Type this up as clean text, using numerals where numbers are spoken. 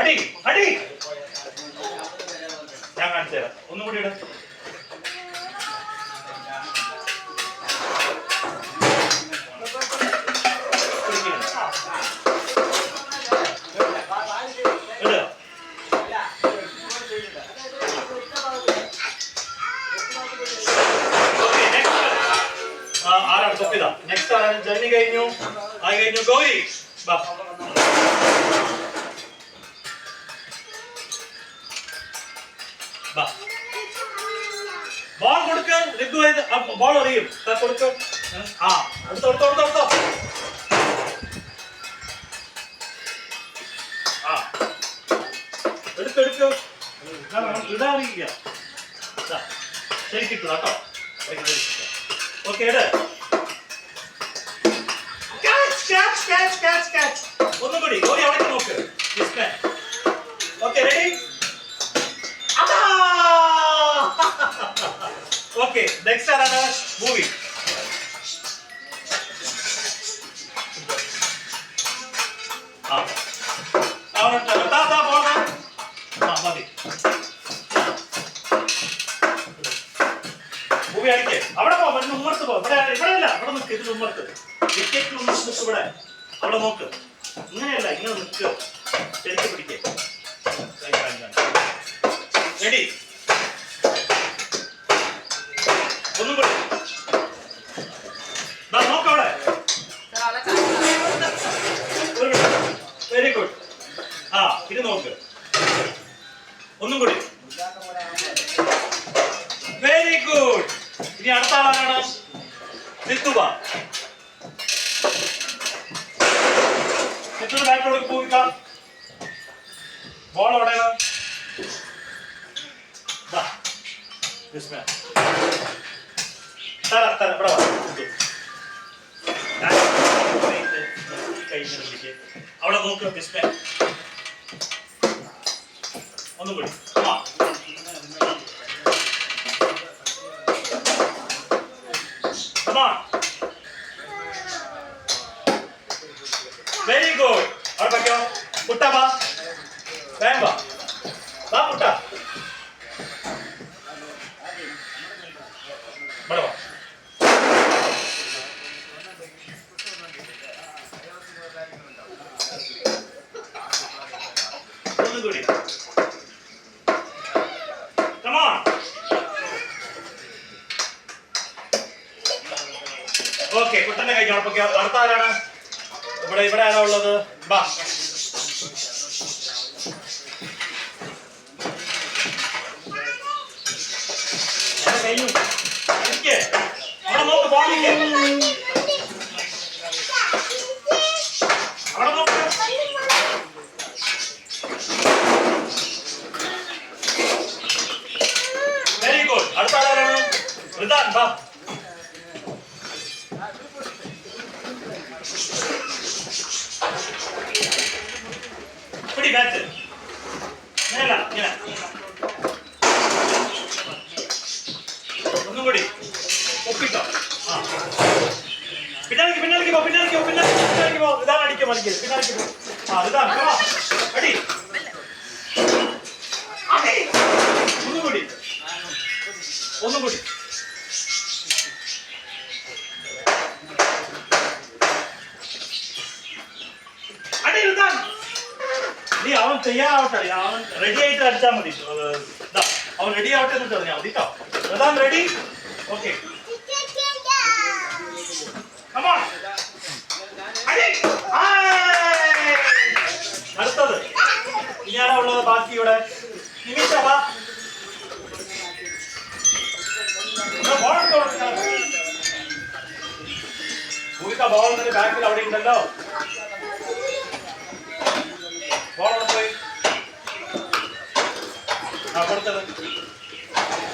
അടി അടി ഞാൻ കാണിച്ചു തരാം. ഒന്നും കൂടി ഇട. ആരാണ് തൊപ്പിതാ? നെക്സ്റ്റ് ആരാണ്? ജർണി കഴിഞ്ഞു, ആയി കഴിഞ്ഞു. ഗൗരി ബാ. ബോൾ കൊടുക്ക്. ഋതു ബോൾ അറിയും. കൊടുക്ക്. ആ അടുത്തോ അടുത്തോ അടുത്തോ അടുത്തോ. ആ എടുക്കെടുക്ക്. ഇടാറിയില്ല. ശരിക്കിട്ടു കേട്ടോ. ഓക്കെ ഇട്. ഒന്നും കൂടി. ഗൗരി അവിടെ നോക്ക്. Okay ready. ഓക്കെ നെക്സ്റ്റ് ആരാണ്? മൂവി. മൂവി അടിക്കേ. അവിടെ പോ. ഉമ്മർത്ത് പോ. ഇവിടെ ഇവിടെയല്ല. ഇവിടെ നിൽക്ക്. ഇത് ഉമ്മർത്ത്. വിക്കറ്റിൽ ഉമ്മർത്ത് നിൽക്ക്. ഇവിടെ അവിടെ നോക്ക്. ഇങ്ങനെയല്ല, ഇങ്ങനെ നിൽക്ക്. ശരിക്കും പിടിക്കേ. റെഡി. ഒന്നും കൂടി. നോക്കവിടെ. Very good. ആ ഇത് നോക്ക്. ഒന്നും കൂടി. Very good. ഇനി അടുത്ത ആളാണ് നിത്തുക. നിത്തുവിന്റെ ബാറ്റിലോട്ട് പോയിക്കാം. ബോൾ എവിടെയാണ്? അവിടെ നോക്ക്. ഒന്നും കൂടി. Very good. അവിടെ പറ്റോ? കുട്ടാ വാ. വേഗം വാ. വാ കുട്ടാ. ഇവിടെ വാ. ഒന്നും കൂടി. Come on. ഓക്കെ കുട്ടന്റെ കൈ ഉറപ്പൊക്കെ. അടുത്ത ആരാണ്? ഇവിടെ ആരാ ഉള്ളത്? ബാ. കഴിഞ്ഞു. അവിടെ നോക്ക്. ബോളിക്ക് അവിടെ നോക്ക്. Very good. അടുത്ത ആരാണ്? റിദാൻ ബാ. പിടി ബാറ്റ്. ഇങ്ങനെ ഒന്നും കൂടി. ഒപ്പിട്ടോ. ആ പിന്നാലേക്ക് പിന്നാലേക്ക് പോ. പിന്നാലേക്ക് പോ. പിന്നാലേക്ക് പോ. ഇതാണ് അടിക്കും. മറിക്കരുത്. പിന്നാലേക്ക് പോ. ആ ഇതാണ് അടി. ഒന്നും കൂടി. ഒന്നും കൂടി. അടി ഇതാണ്. നീ അവൻ തയ്യാറാവട്ടെ. അവൻ റെഡി ആയിട്ട് അടിച്ചാൽ മതി. അവൻ റെഡി ആവട്ടെ എന്നിട്ട് അറിഞ്ഞാൽ മതി കേട്ടോ. അതാണ് റെഡി. ഓക്കെ അടുത്തത് ഇനിയാണോ ഉള്ളത്? ബാക്കി ഇവിടെ നിമിഷ വാ. ബോൾ ബാക്കിൽ അവിടെ ഉണ്ടല്ലോ. ബോൾ അവിടെ പോയി. ആ കൊടുത്തത്